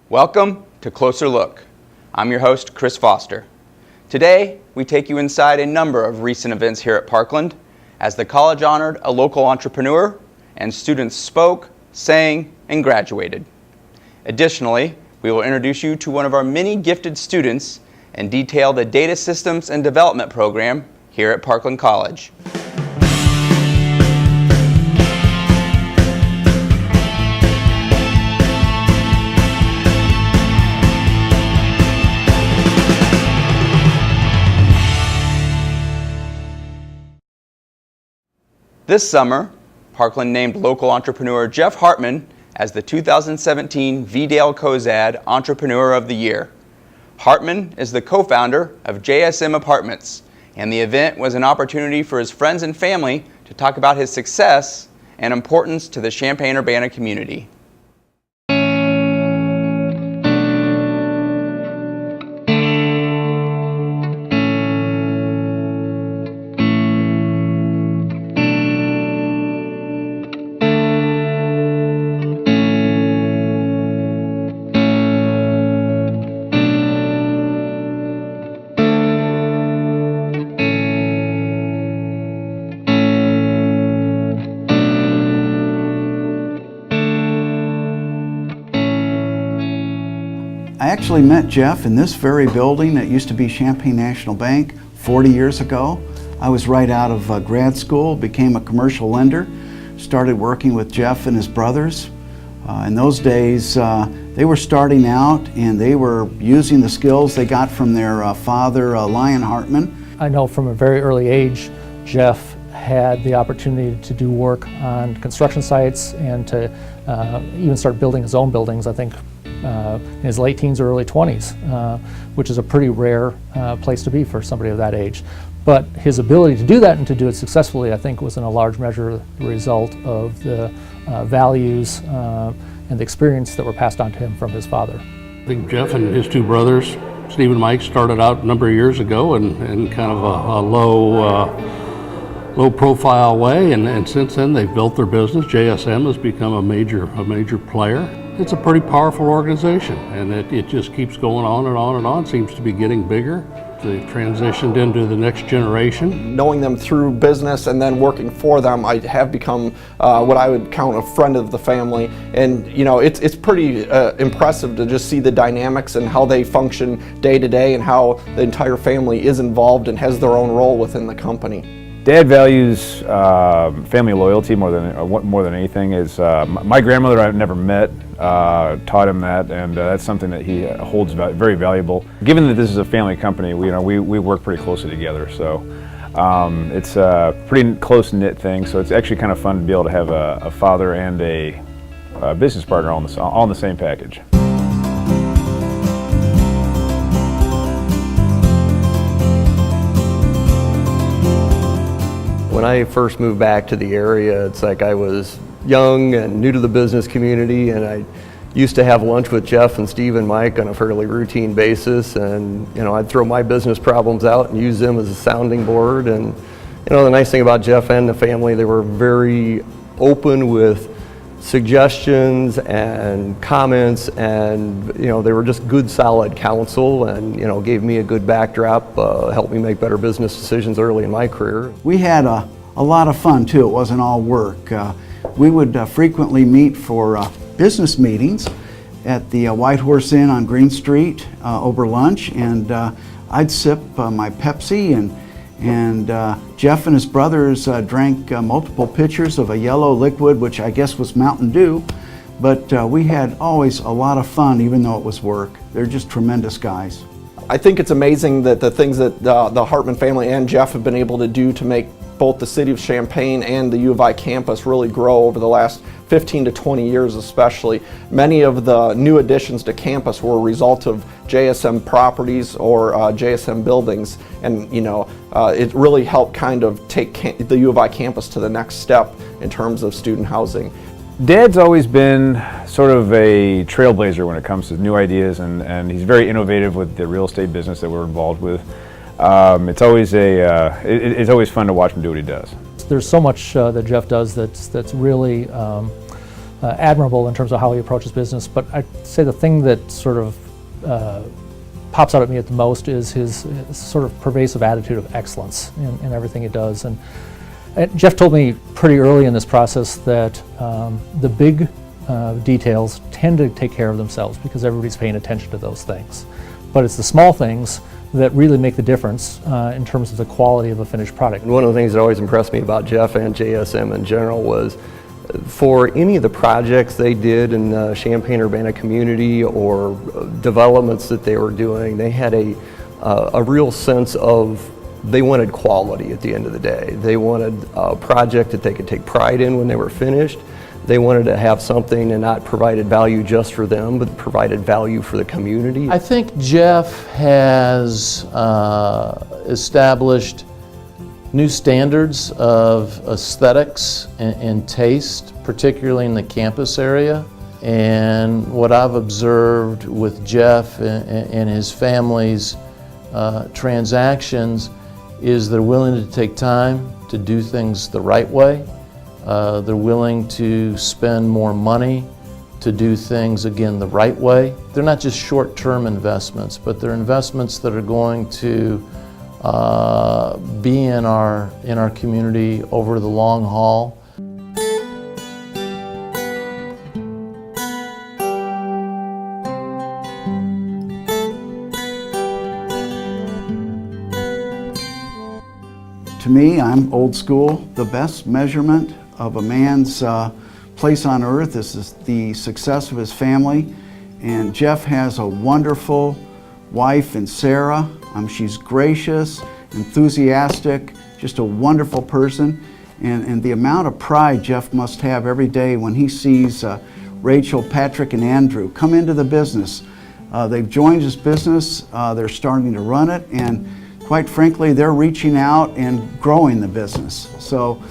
Welcome to Closer Look. I'm your host, Chris Foster. Today, we take you inside a number of recent events here at Parkland as the college honored a local entrepreneur and students spoke, sang, and graduated. Additionally, we will introduce you to one of our many gifted students and detail the Data Systems and Development program here at Parkland College. This summer, Parkland named local entrepreneur Jeff Hartmann as the 2017 V-Dale Cozad Entrepreneur of the Year. Hartmann is the co-founder of JSM Apartments, and the event was an opportunity for his friends and family to talk about his success and importance to the Champaign-Urbana community. I actually met Jeff in this very building that used to be Champaign National Bank 40 years ago. I was right out of grad school, became a commercial lender, started working with Jeff and his brothers. In those days, they were starting out and they were using the skills they got from their father, Lion Hartmann. I know from a very early age, Jeff had the opportunity to do work on construction sites and to even start building his own buildings, I think in his late teens or early 20s, which is a pretty rare place to be for somebody of that age. But his ability to do that and to do it successfully, I think, was in a large measure the result of the values and the experience that were passed on to him from his father. I think Jeff and his two brothers, Steve and Mike, started out a number of years ago in kind of a low profile way, and since then they've built their business. JSM has become a major player. It's a pretty powerful organization, and it just keeps going on and on and on. Seems to be getting bigger. They've transitioned into the next generation. Knowing them through business and then working for them, I have become what I would count a friend of the family. And you know, it's pretty impressive to just see the dynamics and how they function day to day and how the entire family is involved and has their own role within the company. Dad values family loyalty more than anything. Is my grandmother I've never met taught him that, and that's something that he holds very valuable. Given that this is a family company, we work pretty closely together, so it's a pretty close-knit thing. So it's actually kind of fun to be able to have a father and a business partner all in the same package. When I first moved back to the area, it's like I was young and new to the business community, and I used to have lunch with Jeff and Steve and Mike on a fairly routine basis, and I'd throw my business problems out and use them as a sounding board. And the nice thing about Jeff and the family, they were very open with suggestions and comments, and they were just good solid counsel, and gave me a good backdrop, helped me make better business decisions early in my career. We had a lot of fun too. It wasn't all work. We would frequently meet for business meetings at the White Horse Inn on Green Street over lunch, and I'd sip my Pepsi, and Jeff and his brothers drank multiple pitchers of a yellow liquid, which I guess was Mountain Dew, but we had always a lot of fun even though it was work. They're just tremendous guys. I think it's amazing that the things that the Hartmann family and Jeff have been able to do to make both the city of Champaign and the U of I campus really grow over the last 15 to 20 years especially. Many of the new additions to campus were a result of JSM properties or JSM buildings, and it really helped kind of take the U of I campus to the next step in terms of student housing. Dad's always been sort of a trailblazer when it comes to new ideas, and he's very innovative with the real estate business that we're involved with. It's always fun to watch him do what he does. There's so much that Jeff does that's really admirable in terms of how he approaches business. But I'd say the thing that sort of pops out at me at the most is his sort of pervasive attitude of excellence in everything he does. And Jeff told me pretty early in this process that the big details tend to take care of themselves because everybody's paying attention to those things. But it's the small things that really make the difference in terms of the quality of a finished product. One of the things that always impressed me about Jeff and JSM in general was for any of the projects they did in the Champaign-Urbana community or developments that they were doing, they had a real sense of they wanted quality at the end of the day. They wanted a project that they could take pride in when they were finished. They wanted to have something that not provided value just for them, but provided value for the community. I think Jeff has established new standards of aesthetics and taste, particularly in the campus area. And what I've observed with Jeff and his family's transactions is they're willing to take time to do things the right way. They're willing to spend more money to do things, again, the right way. They're not just short-term investments, but they're investments that are going to be in our community over the long haul. To me, I'm old school. The best measurement of a man's place on earth is the success of his family. And Jeff has a wonderful wife in Sarah. She's gracious, enthusiastic, just a wonderful person. And the amount of pride Jeff must have every day when he sees Rachel, Patrick, and Andrew come into the business. They've joined his business, they're starting to run it, and quite frankly, they're reaching out and growing the business. So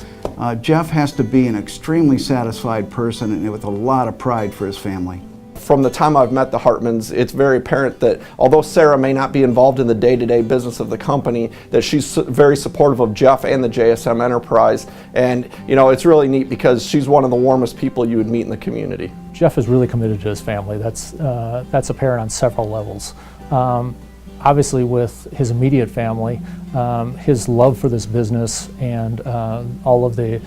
Jeff has to be an extremely satisfied person and with a lot of pride for his family. From the time I've met the Hartmanns, it's very apparent that although Sarah may not be involved in the day-to-day business of the company, that she's very supportive of Jeff and the JSM enterprise. And you know, it's really neat because she's one of the warmest people you would meet in the community. Jeff is really committed to his family. That's apparent on several levels. Obviously with his immediate family, his love for this business and all of the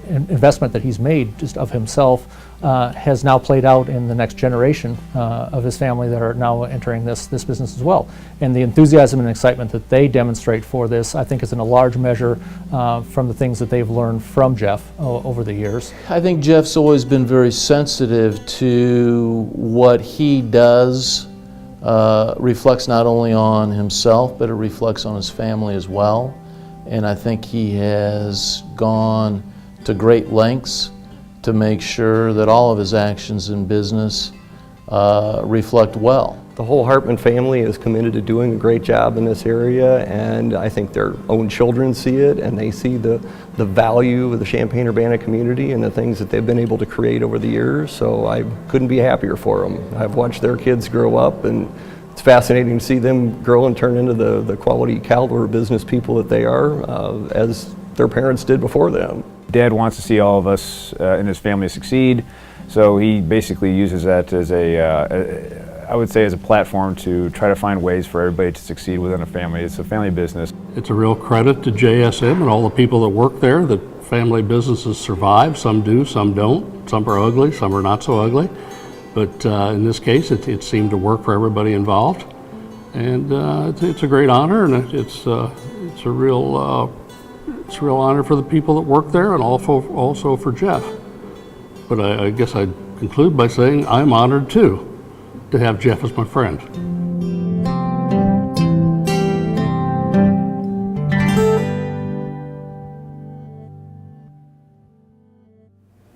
investment that he's made just of himself has now played out in the next generation of his family that are now entering this business as well. And the enthusiasm and excitement that they demonstrate for this, I think, is in a large measure from the things that they've learned from Jeff over the years. I think Jeff's always been very sensitive to what he does reflects not only on himself, but it reflects on his family as well. And I think he has gone to great lengths to make sure that all of his actions in business reflect well. The whole Hartmann family is committed to doing a great job in this area, and I think their own children see it, and they see the value of the Champaign-Urbana community and the things that they've been able to create over the years, so I couldn't be happier for them. I've watched their kids grow up, and it's fascinating to see them grow and turn into the quality caliber business people that they are, as their parents did before them. Dad wants to see all of us in his family succeed, so he basically uses that as I would say as a platform to try to find ways for everybody to succeed within a family. It's a family business. It's a real credit to JSM and all the people that work there that family businesses survive. Some do, some don't. Some are ugly, some are not so ugly. But in this case, it seemed to work for everybody involved. And it's a great honor, and it's a real honor for the people that work there and also for Jeff. But I guess I'd conclude by saying I'm honored too to have Jeff as my friend.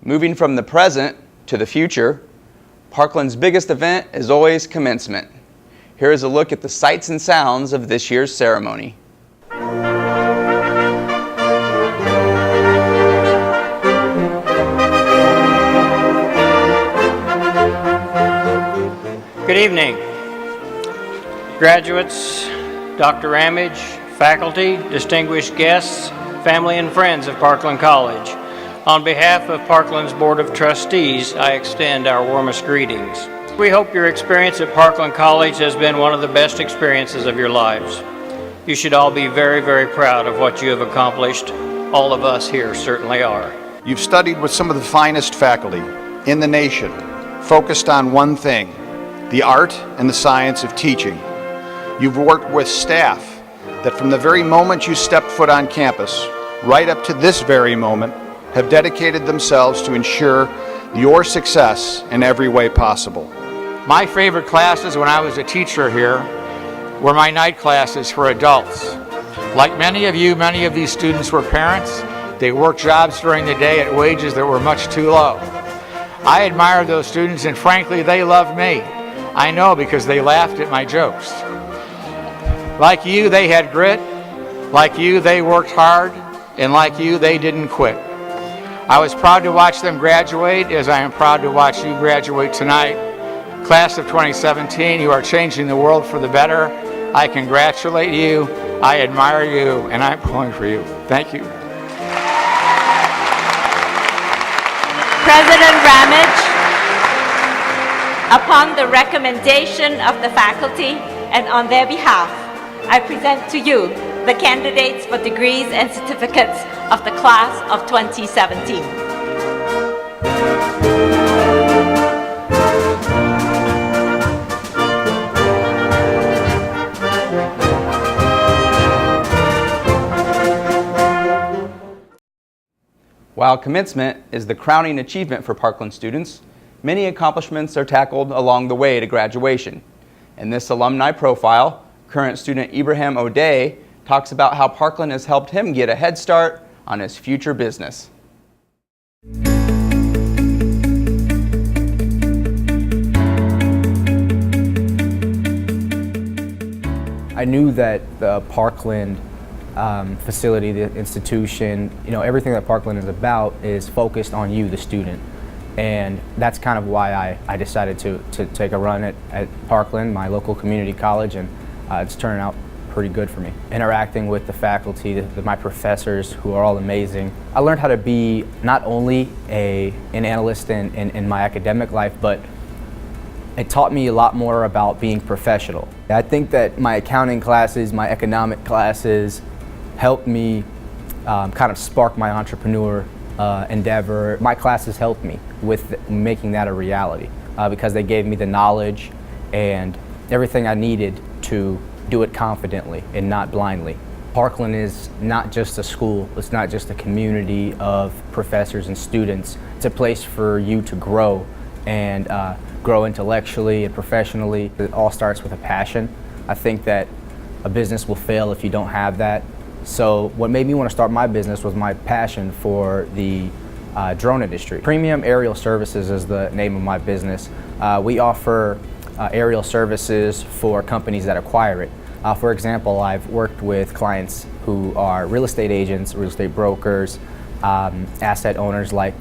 Moving from the present to the future, Parkland's biggest event is always Commencement. Here is a look at the sights and sounds of this year's ceremony. Good evening. Graduates, Dr. Ramage, faculty, distinguished guests, family and friends of Parkland College. On behalf of Parkland's Board of Trustees, I extend our warmest greetings. We hope your experience at Parkland College has been one of the best experiences of your lives. You should all be very, very proud of what you have accomplished. All of us here certainly are. You've studied with some of the finest faculty in the nation, focused on one thing, the art and the science of teaching. You've worked with staff that from the very moment you stepped foot on campus, right up to this very moment, have dedicated themselves to ensure your success in every way possible. My favorite classes when I was a teacher here were my night classes for adults. Like many of you, many of these students were parents. They worked jobs during the day at wages that were much too low. I admired those students, and frankly, they loved me. I know because they laughed at my jokes. Like you, they had grit. Like you, they worked hard. And like you, they didn't quit. I was proud to watch them graduate, as I am proud to watch you graduate tonight. Class of 2017, you are changing the world for the better. I congratulate you, I admire you, and I'm pulling for you. Thank you. President Ramage, upon the recommendation of the faculty and on their behalf, I present to you the candidates for degrees and certificates of the class of 2017. While commencement is the crowning achievement for Parkland students, many accomplishments are tackled along the way to graduation. In this alumni profile, current student Ibrahim O'Day talks about how Parkland has helped him get a head start on his future business. I knew that the Parkland facility, the institution, everything that Parkland is about is focused on you, the student. And that's kind of why I decided to take a run at Parkland, my local community college, and it's turning out pretty good for me. Interacting with the faculty, my professors, who are all amazing. I learned how to be not only an analyst in my academic life, but it taught me a lot more about being professional. I think that my accounting classes, my economic classes, helped me kind of spark my entrepreneur endeavor. My classes helped me with making that a reality because they gave me the knowledge and everything I needed to do it confidently and not blindly. Parkland is not just a school, it's not just a community of professors and students. It's a place for you to grow and grow intellectually and professionally. It all starts with a passion. I think that a business will fail if you don't have that. So what made me want to start my business was my passion for the drone industry. Premium Aerial Services is the name of my business. We offer aerial services for companies that acquire it. For example, I've worked with clients who are real estate agents, real estate brokers, asset owners like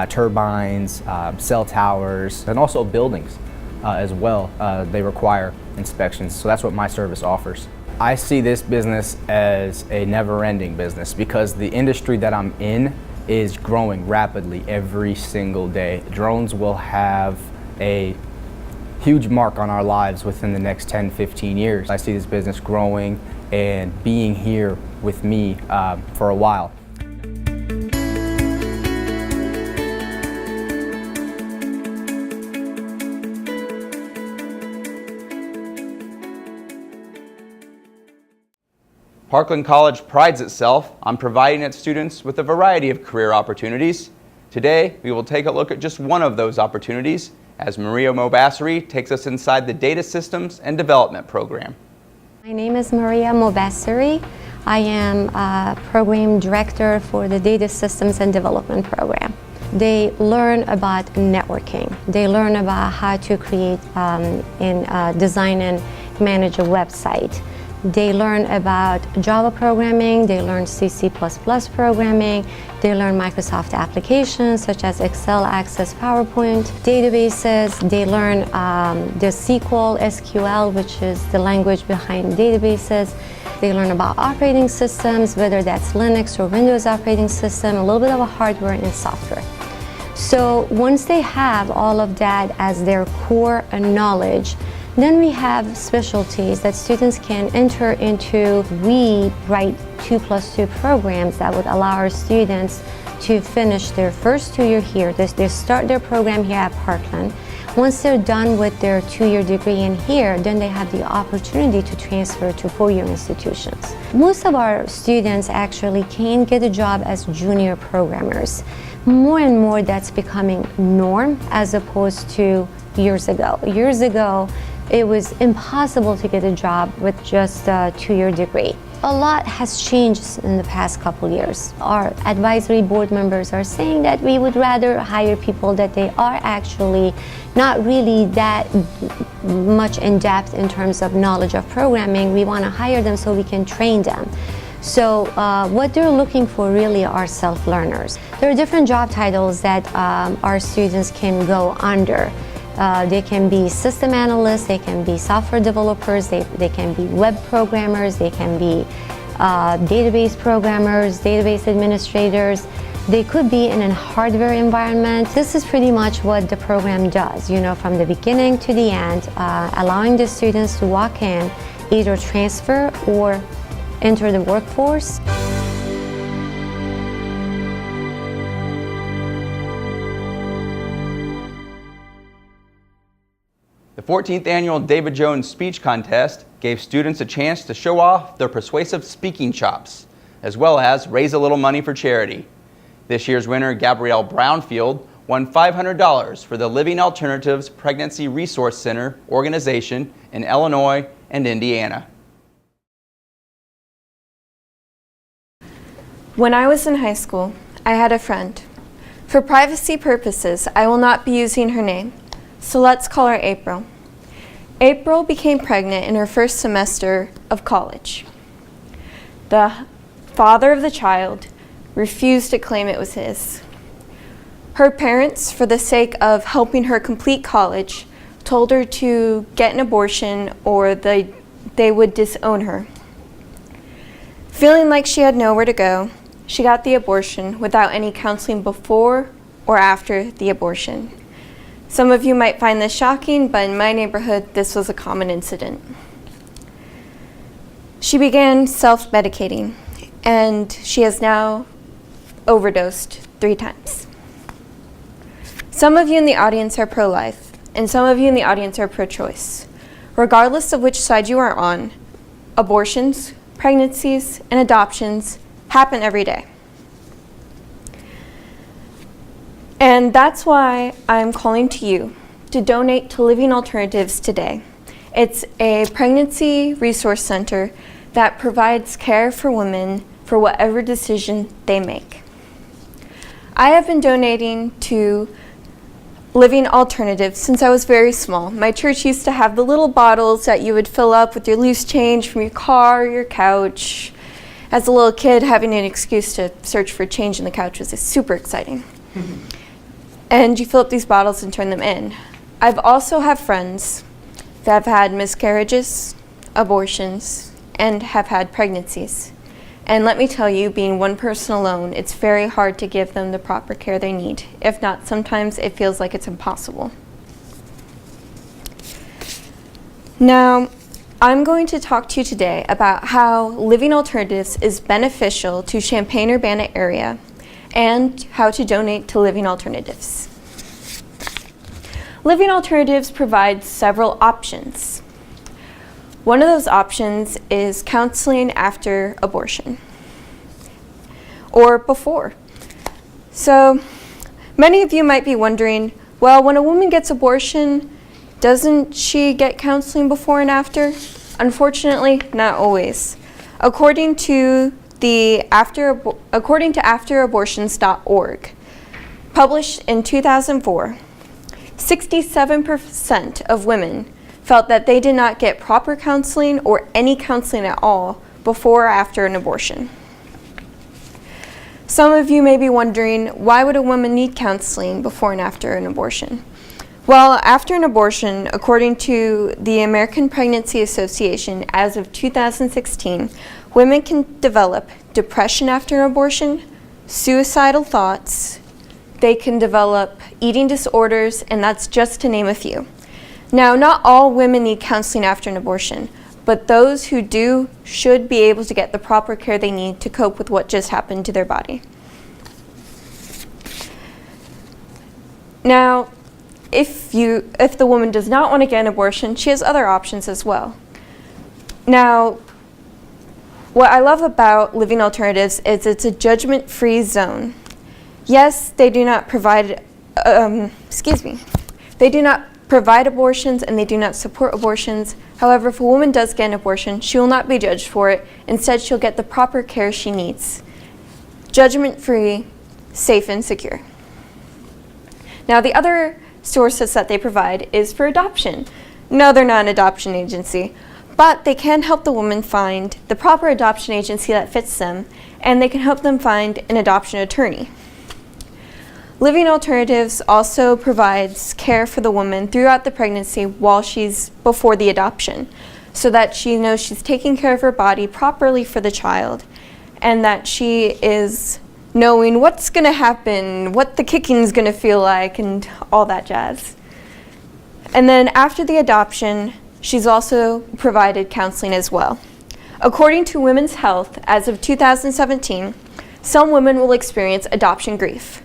turbines, cell towers, and also buildings as well. They require inspections, so that's what my service offers. I see this business as a never-ending business because the industry that I'm in is growing rapidly every single day. Drones will have a huge mark on our lives within the next 10, 15 years. I see this business growing and being here with me for a while. Parkland College prides itself on providing its students with a variety of career opportunities. Today, we will take a look at just one of those opportunities as Maria Mobasseri takes us inside the Data Systems and Development program. My name is Maria Mobasseri. I am a program director for the Data Systems and Development program. They learn about networking. They learn about how to create and design and manage a website. They learn about Java programming, they learn C++ programming, they learn Microsoft applications such as Excel, Access, PowerPoint, databases, they learn the SQL, SQL, which is the language behind databases. They learn about operating systems, whether that's Linux or Windows operating system, a little bit of a hardware and software. So once they have all of that as their core knowledge, then we have specialties that students can enter into. We write 2+2 programs that would allow our students to finish their first 2 year here. They start their program here at Parkland. Once they're done with their 2-year degree in here, then they have the opportunity to transfer to 4-year institutions. Most of our students actually can get a job as junior programmers. More and more that's becoming norm as opposed to years ago. Years ago, it was impossible to get a job with just a 2-year degree. A lot has changed in the past couple years. Our advisory board members are saying that we would rather hire people that they are actually not really that much in depth in terms of knowledge of programming. We want to hire them so we can train them. So what they're looking for really are self-learners. There are different job titles that our students can go under. They can be system analysts, they can be software developers, they can be web programmers, they can be database programmers, database administrators. They could be in a hardware environment. This is pretty much what the program does, you know, from the beginning to the end, allowing the students to walk in, either transfer or enter the workforce. The 14th annual David Jones Speech Contest gave students a chance to show off their persuasive speaking chops, as well as raise a little money for charity. This year's winner, Gabrielle Brownfield, won $500 for the Living Alternatives Pregnancy Resource Center organization in Illinois and Indiana. When I was in high school, I had a friend. For privacy purposes, I will not be using her name, so let's call her April. April became pregnant in her first semester of college. The father of the child refused to claim it was his. Her parents, for the sake of helping her complete college, told her to get an abortion or they would disown her. Feeling like she had nowhere to go, she got the abortion without any counseling before or after the abortion. Some of you might find this shocking, but in my neighborhood, this was a common incident. She began self-medicating, and she has now overdosed 3 times. Some of you in the audience are pro-life, and some of you in the audience are pro-choice. Regardless of which side you are on, abortions, pregnancies, and adoptions happen every day. And that's why I'm calling to you to donate to Living Alternatives today. It's a pregnancy resource center that provides care for women for whatever decision they make. I have been donating to Living Alternatives since I was very small. My church used to have the little bottles that you would fill up with your loose change from your car or your couch. As a little kid, having an excuse to search for change in the couch was super exciting. And you fill up these bottles and turn them in. I've also have friends that have had miscarriages, abortions, and have had pregnancies. And let me tell you, being one person alone, it's very hard to give them the proper care they need. If not, sometimes it feels like it's impossible. Now, I'm going to talk to you today about how Living Alternatives is beneficial to Champaign-Urbana area and how to donate to Living Alternatives. Living Alternatives provides several options. One of those options is counseling after abortion or before. So many of you might be wondering, well, when a woman gets abortion, doesn't she get counseling before and after? Unfortunately, not always. According to afterabortions.org, published in 2004, 67% of women felt that they did not get proper counseling or any counseling at all before or after an abortion. Some of you may be wondering, why would a woman need counseling before and after an abortion? Well, after an abortion, according to the American Pregnancy Association, as of 2016, women can develop depression after an abortion, suicidal thoughts, they can develop eating disorders, and that's just to name a few. Now, not all women need counseling after an abortion, but those who do should be able to get the proper care they need to cope with what just happened to their body. Now, if the woman does not want to get an abortion, she has other options as well. Now, what I love about Living Alternatives is it's a judgment-free zone. Yes, they do not provide, they do not provide abortions and they do not support abortions. However, if a woman does get an abortion, she will not be judged for it. Instead, she'll get the proper care she needs. Judgment-free, safe, and secure. Now, the other sources that they provide is for adoption. No, they're not an adoption agency, but they can help the woman find the proper adoption agency that fits them, and they can help them find an adoption attorney. Living Alternatives also provides care for the woman throughout the pregnancy while she's before the adoption, so that she knows she's taking care of her body properly for the child, and that she is knowing what's going to happen, what the kicking's going to feel like, and all that jazz. And then after the adoption, she's also provided counseling as well. According to Women's Health, as of 2017, some women will experience adoption grief.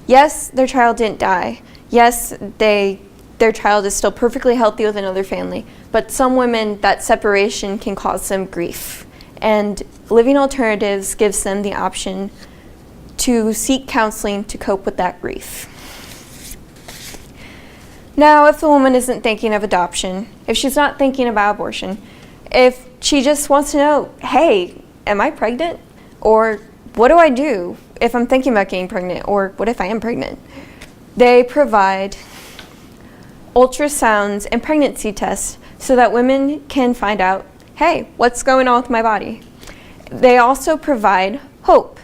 Yes, their child didn't die. Yes, their child is still perfectly healthy with another family, but some women, that separation can cause them grief. And Living Alternatives gives them the option to seek counseling to cope with that grief. Now, if the woman isn't thinking of adoption, if she's not thinking about abortion, if she just wants to know, hey, am I pregnant? Or what do I do if I'm thinking about getting pregnant? Or what if I am pregnant? They provide ultrasounds and pregnancy tests so that women can find out, hey, what's going on with my body? They also provide HOPE,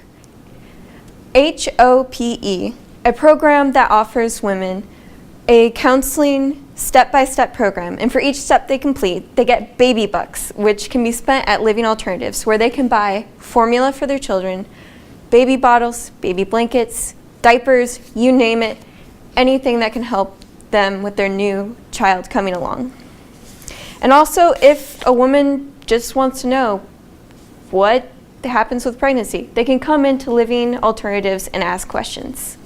HOPE, a program that offers women a counseling step-by-step program. And for each step they complete, they get baby bucks, which can be spent at Living Alternatives, where they can buy formula for their children, baby bottles, baby blankets, diapers, you name it, anything that can help them with their new child coming along. And also, if a woman just wants to know what happens with pregnancy, they can come into Living Alternatives and ask questions.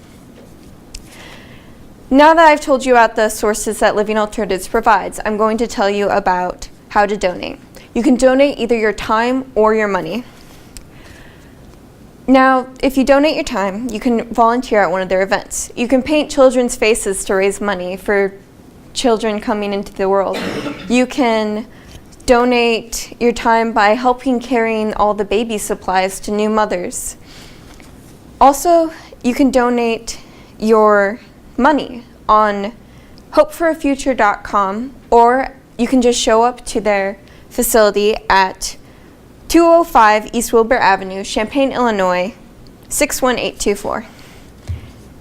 Now that I've told you about the sources that Living Alternatives provides, I'm going to tell you about how to donate. You can donate either your time or your money. Now, if you donate your time, you can volunteer at one of their events. You can paint children's faces to raise money for children coming into the world. You can donate your time by helping carrying all the baby supplies to new mothers. Also, you can donate your money on hopeforofuture.com, or you can just show up to their facility at 205 East Wilbur Avenue, Champaign, Illinois, 61824.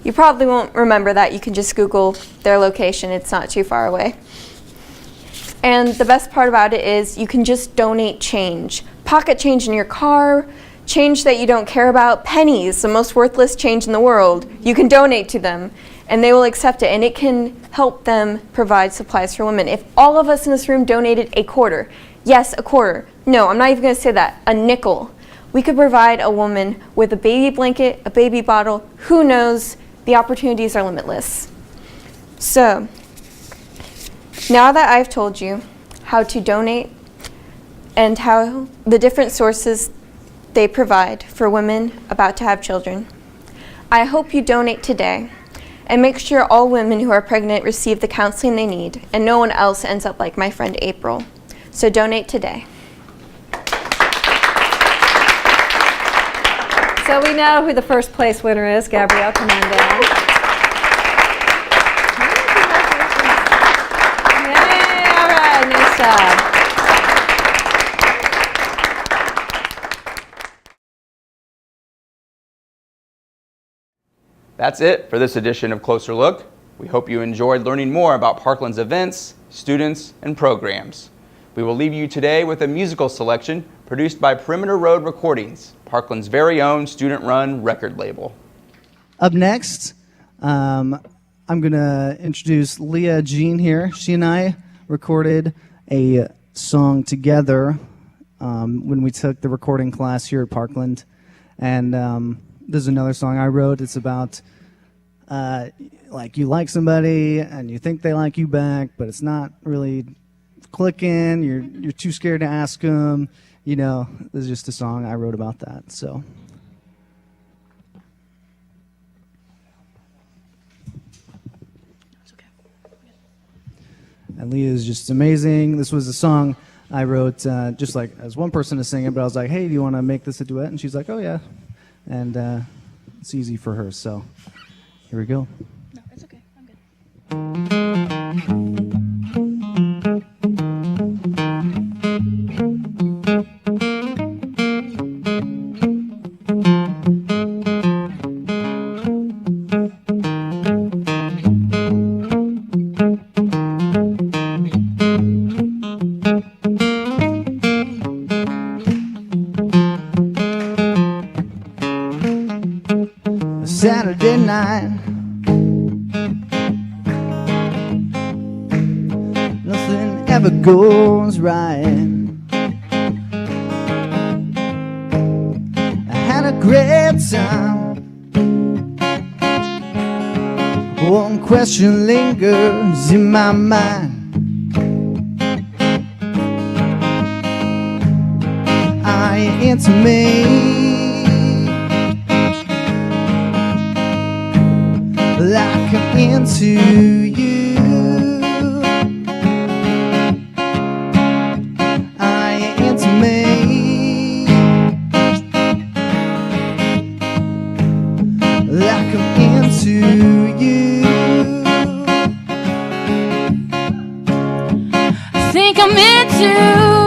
You probably won't remember that. You can just Google their location. It's not too far away. And the best part about it is you can just donate change. Pocket change in your car, change that you don't care about, pennies, the most worthless change in the world. You can donate to them and they will accept it, and it can help them provide supplies for women. If all of us in this room donated a quarter, yes, a quarter. No, I'm not even going to say that. A nickel. We could provide a woman with a baby blanket, a baby bottle. Who knows? The opportunities are limitless. So, now that I've told you how to donate and how the different sources they provide for women about to have children, I hope you donate today and make sure all women who are pregnant receive the counseling they need and no one else ends up like my friend April. So donate today. So we know who the first place winner is. Gabrielle, come on down. Yay, all right, nice job. That's it for this edition of Closer Look. We hope you enjoyed learning more about Parkland's events, students, and programs. We will leave you today with a musical selection produced by Perimeter Road Recordings, Parkland's very own student-run record label. Up next, I'm going to introduce Leah Jean here. She and I recorded a song together when we took the recording class here at Parkland. And this is another song I wrote. It's about like you like somebody and you think they like you back, but it's not really clicking. You're too scared to ask them. You know, this is just a song I wrote about that. So. And Leah is just amazing. This was a song I wrote just like as one person to sing it, but I was like, hey, do you want to make this a duet? And she's like, oh, yeah. And it's easy for her, so here we go. No, it's okay. I'm good. Saturday night, nothing ever goes right. I had a great time. One question lingers in my mind. Are you into me? Like I'm into you. Are you into me? Like I'm into you. I think I'm into